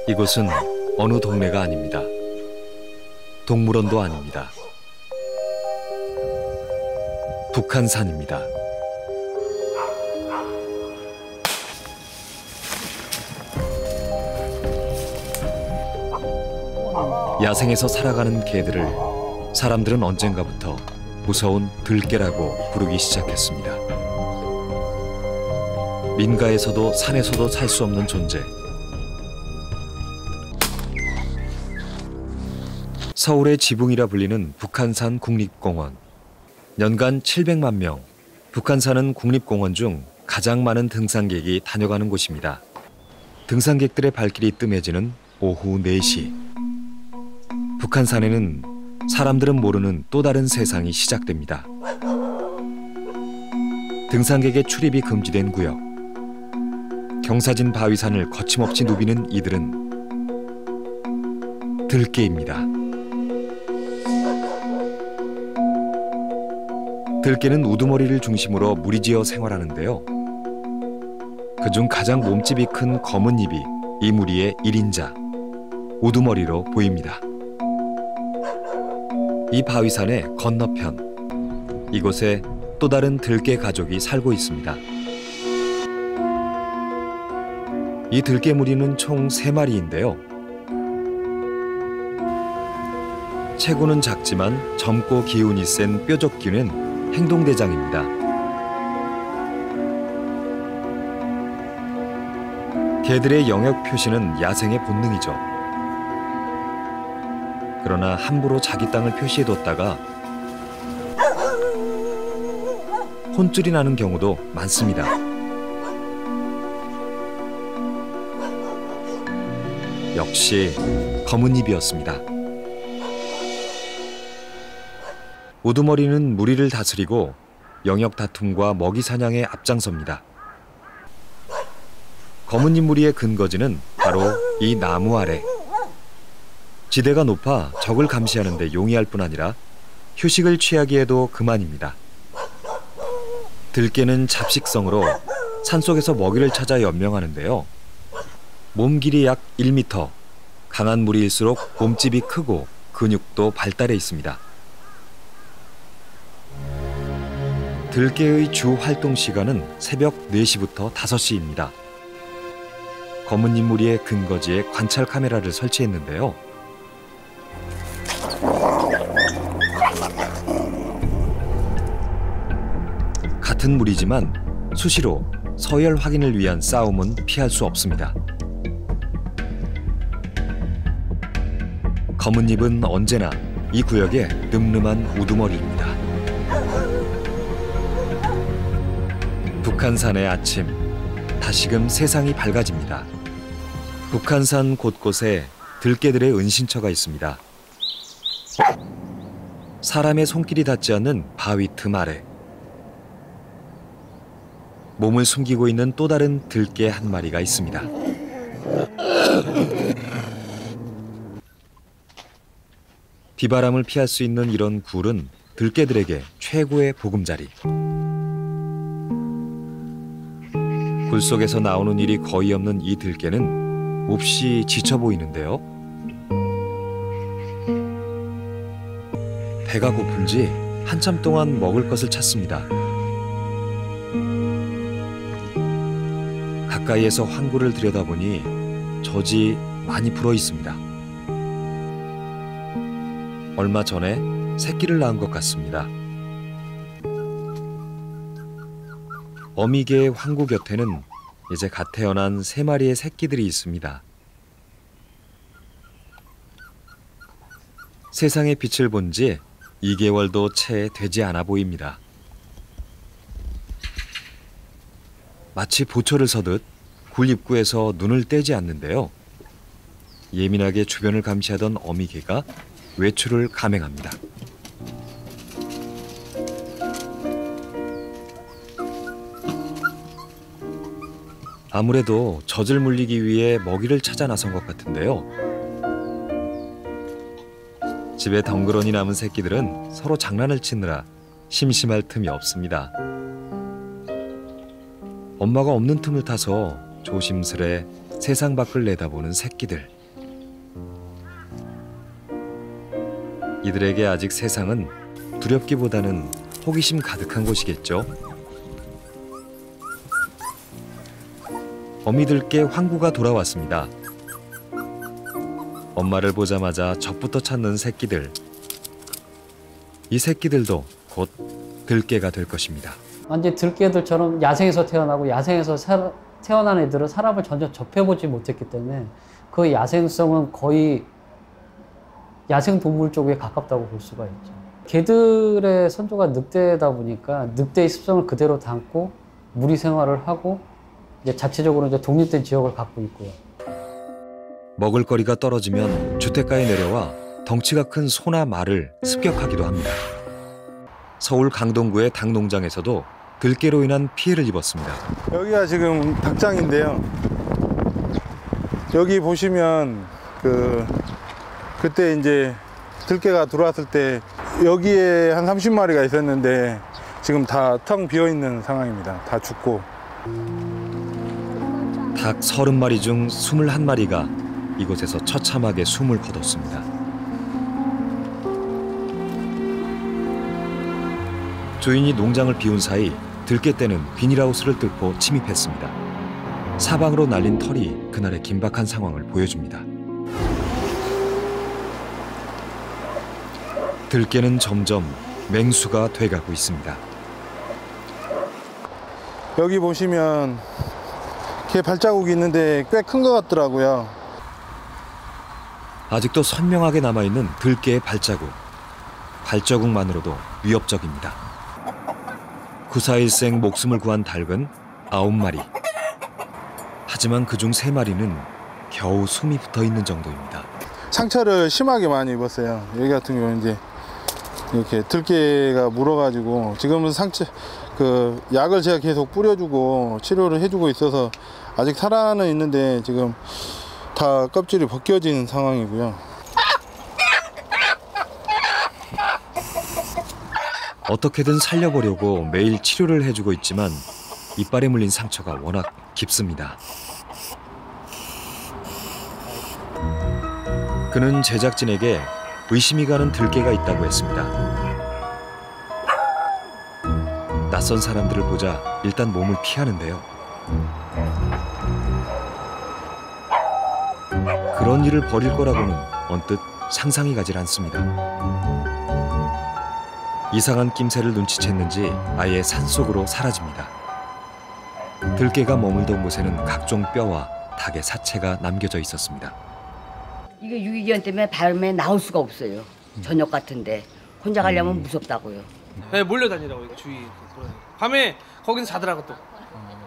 이곳은 어느 동네가 아닙니다. 동물원도 아닙니다. 북한산입니다. 야생에서 살아가는 개들을 사람들은 언젠가부터 무서운 들개라고 부르기 시작했습니다. 민가에서도 산에서도 살 수 없는 존재. 서울의 지붕이라 불리는 북한산 국립공원. 연간 700만 명, 북한산은 국립공원 중 가장 많은 등산객이 다녀가는 곳입니다. 등산객들의 발길이 뜸해지는 오후 4시. 북한산에는 사람들은 모르는 또 다른 세상이 시작됩니다. 등산객의 출입이 금지된 구역. 경사진 바위산을 거침없이 누비는 이들은 들개입니다. 들개는 우두머리를 중심으로 무리지어 생활하는데요. 그중 가장 몸집이 큰 검은 입이 이 무리의 1인자, 우두머리로 보입니다. 이 바위산의 건너편, 이곳에 또 다른 들개 가족이 살고 있습니다. 이 들개 무리는 총 3마리인데요. 체구는 작지만 젊고 기운이 센 뾰족귀는 행동대장입니다. 개들의 영역 표시는 야생의 본능이죠. 그러나 함부로 자기 땅을 표시해뒀다가 혼쭐이 나는 경우도 많습니다. 역시 검은입이었습니다. 우두머리는 무리를 다스리고 영역 다툼과 먹이 사냥에 앞장섭니다. 검은입 무리의 근거지는 바로 이 나무 아래. 지대가 높아 적을 감시하는 데 용이할 뿐 아니라 휴식을 취하기에도 그만입니다. 들개는 잡식성으로 산속에서 먹이를 찾아 연명하는데요. 몸 길이 약 1m, 강한 무리일수록 몸집이 크고 근육도 발달해 있습니다. 들개의 주 활동 시간은 새벽 4시부터 5시입니다. 검은입 무리의 근거지에 관찰 카메라를 설치했는데요. 같은 무리지만 수시로 서열 확인을 위한 싸움은 피할 수 없습니다. 검은입은 언제나 이 구역의 늠름한 우두머리입니다. 북한산의 아침, 다시금 세상이 밝아집니다. 북한산 곳곳에 들개들의 은신처가 있습니다. 사람의 손길이 닿지 않는 바위 틈 아래. 몸을 숨기고 있는 또 다른 들개 한 마리가 있습니다. 비바람을 피할 수 있는 이런 굴은 들개들에게 최고의 보금자리. 굴 속에서 나오는 일이 거의 없는 이 들개는 몹시 지쳐 보이는데요. 배가 고픈지 한참 동안 먹을 것을 찾습니다. 가까이에서 황구를 들여다보니 젖이 많이 불어 있습니다. 얼마 전에 새끼를 낳은 것 같습니다. 어미개의 황구 곁에는 이제 갓 태어난 3마리의 새끼들이 있습니다. 세상의 빛을 본 지 2개월도 채 되지 않아 보입니다. 마치 보초를 서듯 굴 입구에서 눈을 떼지 않는데요. 예민하게 주변을 감시하던 어미개가 외출을 감행합니다. 아무래도 젖을 물리기 위해 먹이를 찾아 나선 것 같은데요. 집에 덩그러니 남은 새끼들은 서로 장난을 치느라 심심할 틈이 없습니다. 엄마가 없는 틈을 타서 조심스레 세상 밖을 내다보는 새끼들. 이들에게 아직 세상은 두렵기보다는 호기심 가득한 곳이겠죠. 어미들께 황구가 돌아왔습니다. 엄마를 보자마자 젖부터 찾는 새끼들. 이 새끼들도 곧 들깨가 될 것입니다. 완전 들깨들처럼 야생에서 태어나고 야생에서 태어난 애들은 사람을 전혀 접해보지 못했기 때문에 그 야생성은 거의 야생동물 쪽에 가깝다고 볼 수가 있죠. 개들의 선조가 늑대다 보니까 늑대의 습성을 그대로 담고 무리 생활을 하고 이제 자체적으로 이제 독립된 지역을 갖고 있고요. 먹을거리가 떨어지면 주택가에 내려와 덩치가 큰 소나 말을 습격하기도 합니다. 서울 강동구의 닭농장에서도 들깨로 인한 피해를 입었습니다. 여기가 지금 닭장인데요. 여기 보시면 그때 이제 들깨가 들어왔을 때 여기에 한 30마리가 있었는데 지금 다 텅 비어 있는 상황입니다. 다 죽고. 닭 30마리 중 21마리가 이곳에서 처참하게 숨을 거뒀습니다. 주인이 농장을 비운 사이 들깨떼는 비닐하우스를 뚫고 침입했습니다. 사방으로 날린 털이 그날의 긴박한 상황을 보여줍니다. 들깨는 점점 맹수가 돼가고 있습니다. 여기 보시면 개 발자국이 있는데 꽤 큰 것 같더라고요. 아직도 선명하게 남아있는 들깨의 발자국. 발자국만으로도 위협적입니다. 구사일생 목숨을 구한 닭은 9마리. 하지만 그중 3마리는 겨우 숨이 붙어있는 정도입니다. 상처를 심하게 많이 입었어요. 여기 같은 경우는 이제 이렇게 들깨가 물어가지고 지금은 약을 제가 계속 뿌려주고 치료를 해주고 있어서 아직 살아는 있는데 지금 다 껍질이 벗겨진 상황이고요. 어떻게든 살려보려고 매일 치료를 해주고 있지만 이빨에 물린 상처가 워낙 깊습니다. 그는 제작진에게 의심이 가는 들깨가 있다고 했습니다. 낯선 사람들을 보자 일단 몸을 피하는데요. 그런 일을 벌일 거라고는 언뜻 상상이 가질 않습니다. 이상한 낌새를 눈치챘는지 아예 산속으로 사라집니다. 들깨가 머물던 곳에는 각종 뼈와 닭의 사체가 남겨져 있었습니다. 이게 유기견 때문에 밤에 나올 수가 없어요. 저녁 같은데 혼자 가려면 무섭다고요. 네, 몰려다니라고 이거 주위. 밤에 거기서 자더라고 또.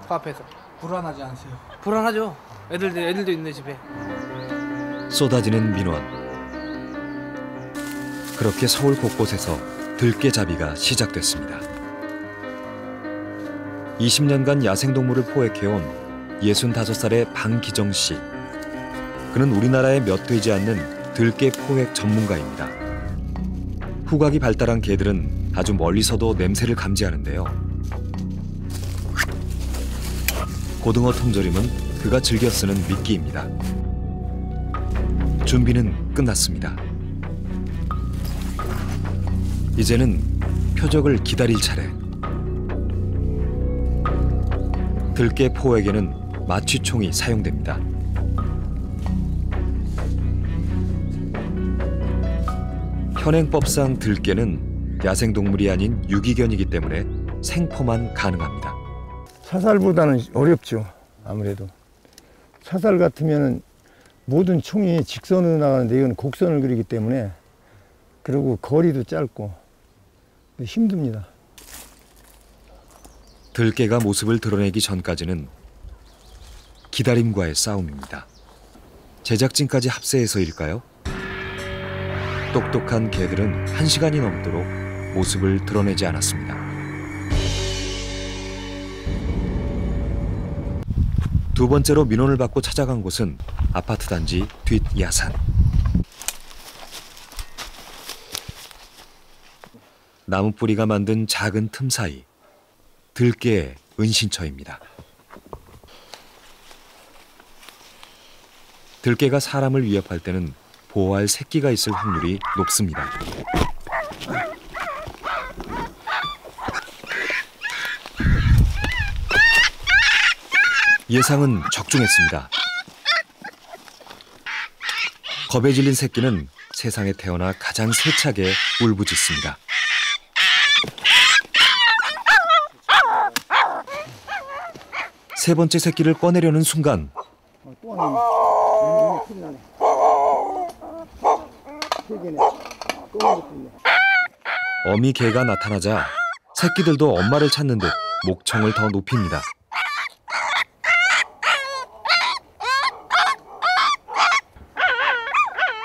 그 앞에서. 불안하지 않으세요? 불안하죠. 애들도 있네 집에. 쏟아지는 민원. 그렇게 서울 곳곳에서 들깨잡이가 시작됐습니다. 20년간 야생동물을 포획해온 65살의 방기정 씨. 그는 우리나라에 몇 되지 않는 들깨 포획 전문가입니다. 후각이 발달한 개들은 아주 멀리서도 냄새를 감지하는데요. 고등어 통조림은 그가 즐겨 쓰는 미끼입니다. 준비는 끝났습니다. 이제는 표적을 기다릴 차례. 들깨 포획에는 마취총이 사용됩니다. 현행법상 들깨는 야생동물이 아닌 유기견이기 때문에 생포만 가능합니다. 사살보다는 어렵죠. 아무래도 사살 같으면 모든 총이 직선으로 나가는데 이건 곡선을 그리기 때문에, 그리고 거리도 짧고 힘듭니다. 들깨가 모습을 드러내기 전까지는 기다림과의 싸움입니다. 제작진까지 합세해서일까요? 똑똑한 개들은 1시간이 넘도록 모습을 드러내지 않았습니다. 두 번째로 민원을 받고 찾아간 곳은 아파트 단지 뒷야산. 나무 뿌리가 만든 작은 틈 사이, 들깨의 은신처입니다. 들깨가 사람을 위협할 때는 보호할 새끼가 있을 확률이 높습니다. 예상은 적중했습니다. 겁에 질린 새끼는 세상에 태어나 가장 세차게 울부짖습니다. 세 번째 새끼를 꺼내려는 순간 어미 개가 나타나자 새끼들도 엄마를 찾는 듯 목청을 더 높입니다.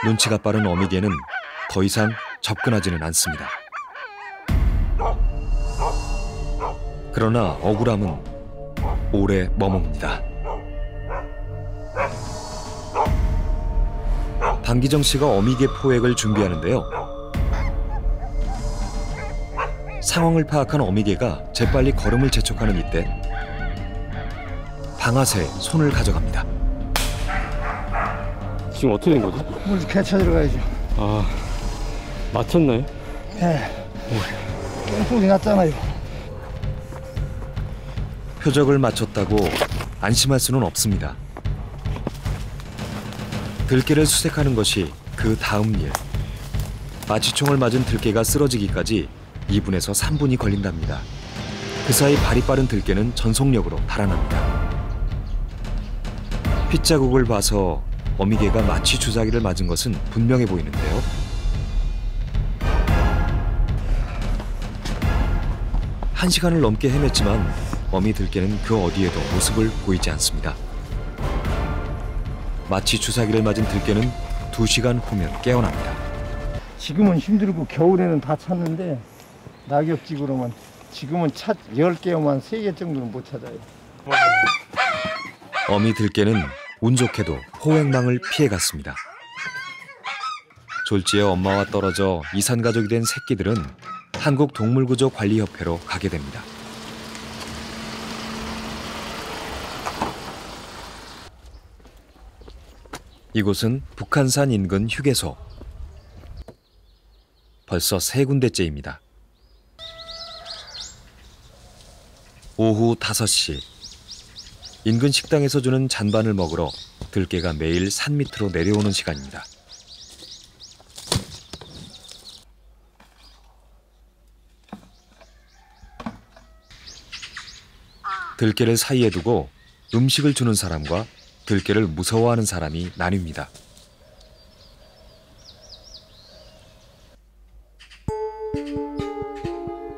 눈치가 빠른 어미 개는 더 이상 접근하지는 않습니다. 그러나 억울함은 오래 머뭅니다. 방기정 씨가 어미개 포획을 준비하는데요. 상황을 파악한 어미개가 재빨리 걸음을 재촉하는 이때 방아쇠에 손을 가져갑니다. 지금 어떻게 된 거지? 물 개쳐 들어가야죠. 아, 맞췄나요? 네. 소리 났잖아요. 표적을 맞췄다고 안심할 수는 없습니다. 들개를 수색하는 것이 그 다음 일. 마취총을 맞은 들개가 쓰러지기까지 2분에서 3분이 걸린답니다. 그 사이 발이 빠른 들개는 전속력으로 달아납니다. 핏자국을 봐서 어미개가 마취 주사기를 맞은 것은 분명해 보이는데요. 한 시간을 넘게 헤맸지만 어미 들개는 그 어디에도 모습을 보이지 않습니다. 마취 주사기를 맞은 들개는 2시간 후면 깨어납니다. 지금은 힘들고 겨울에는 다 찾는데 낙엽지구로만 지금은 10개만 3개 정도는 못 찾아요. 어미 들개는 운 좋게도 포획망을 피해갔습니다. 졸지에 엄마와 떨어져 이산가족이 된 새끼들은 한국동물구조관리협회로 가게 됩니다. 이곳은 북한산 인근 휴게소. 벌써 3군데째입니다. 오후 5시. 인근 식당에서 주는 잔반을 먹으러 들개가 매일 산 밑으로 내려오는 시간입니다. 들개를 사이에 두고 음식을 주는 사람과 들개를 무서워하는 사람이 나뉩니다.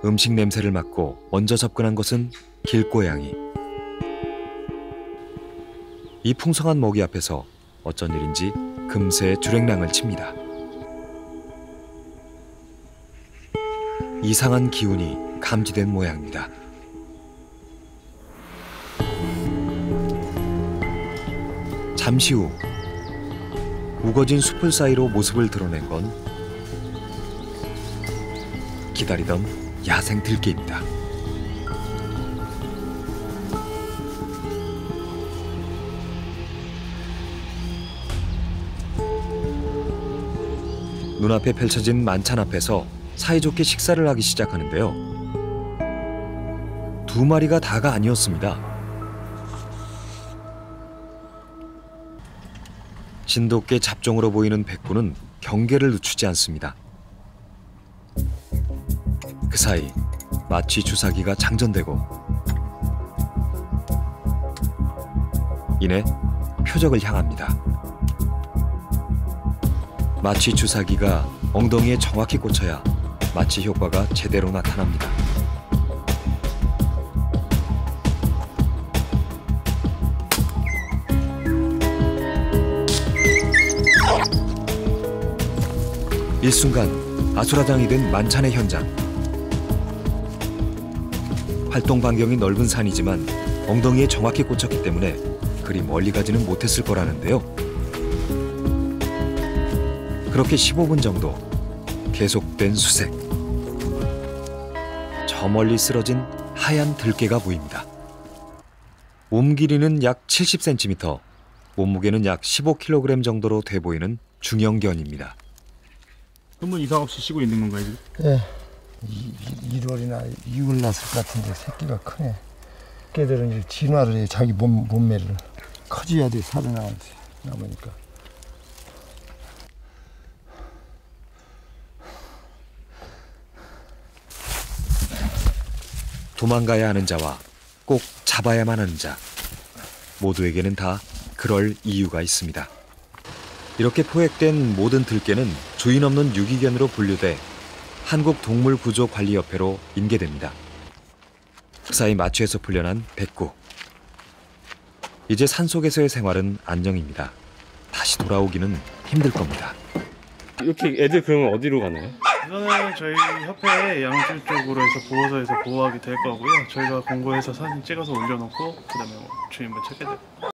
음식 냄새를 맡고 먼저 접근한 것은 길고양이. 이 풍성한 먹이 앞에서 어쩐 일인지 금세 주랭랑을 칩니다. 이상한 기운이 감지된 모양입니다. 잠시 후 우거진 숲을 사이로 모습을 드러낸 건 기다리던 야생 들개입니다. 눈앞에 펼쳐진 만찬 앞에서 사이좋게 식사를 하기 시작하는데요. 2마리가 다가 아니었습니다. 진돗개 잡종으로 보이는 백구는 경계를 늦추지 않습니다. 그 사이 마취 주사기가 장전되고 이내 표적을 향합니다. 마취 주사기가 엉덩이에 정확히 꽂혀야 마취 효과가 제대로 나타납니다. 일순간 아수라장이 된 만찬의 현장. 활동 반경이 넓은 산이지만 엉덩이에 정확히 꽂혔기 때문에 그리 멀리 가지는 못했을 거라는데요. 그렇게 15분 정도 계속된 수색. 저 멀리 쓰러진 하얀 들개가 보입니다. 몸 길이는 약 70cm, 몸무게는 약 15kg 정도로 돼 보이는 중형견입니다. 한 번 이상 없이 쉬고 있는 건가요, 지금? 네. 1월이나 2월 났을 것 같은데 새끼가 크네. 개들은 이제 진화를 해, 자기 몸매를. 커져야 돼, 살아남으니까. 도망가야 하는 자와 꼭 잡아야만 하는 자. 모두에게는 다 그럴 이유가 있습니다. 이렇게 포획된 모든 들개는 주인 없는 유기견으로 분류돼 한국동물구조관리협회로 인계됩니다. 사이 마취에서 풀려난 백구. 이제 산속에서의 생활은 안녕입니다. 다시 돌아오기는 힘들 겁니다. 이렇게 애들 그러면 어디로 가나요? 이거는 저희 협회 양주 쪽으로 해서 보호소에서 보호하게 될 거고요. 저희가 공고해서 사진 찍어서 올려놓고 그다음에 주인분 찾게 돼요.